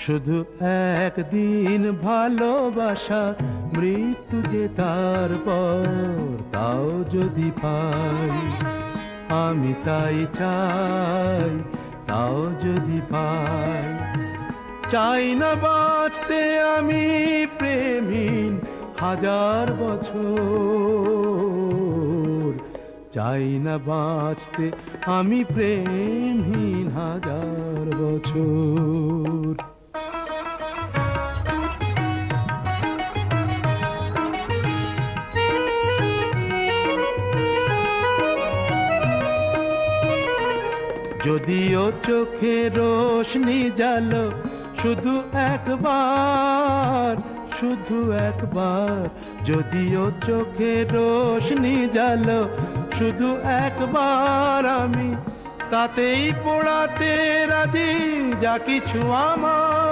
শুধু একদিন ভালোবাসা, মৃত্যু যে তারপর, তাও যদি পাই, আমি তাই চাই, তাও যদি পাই। চাই না বাঁচতে আমি প্রেমহীন হাজার বছর, চাই না বাঁচতে আমি প্রেমহীন হাজার বছর। যদিও চোখে রোশনি জালো, শুধু একবার, শুধু একবার। যদিও চোখে রোশনি জালো, শুধু একবার, আমি তাতেই পোড়াতে রাজি যা কিছু আমার।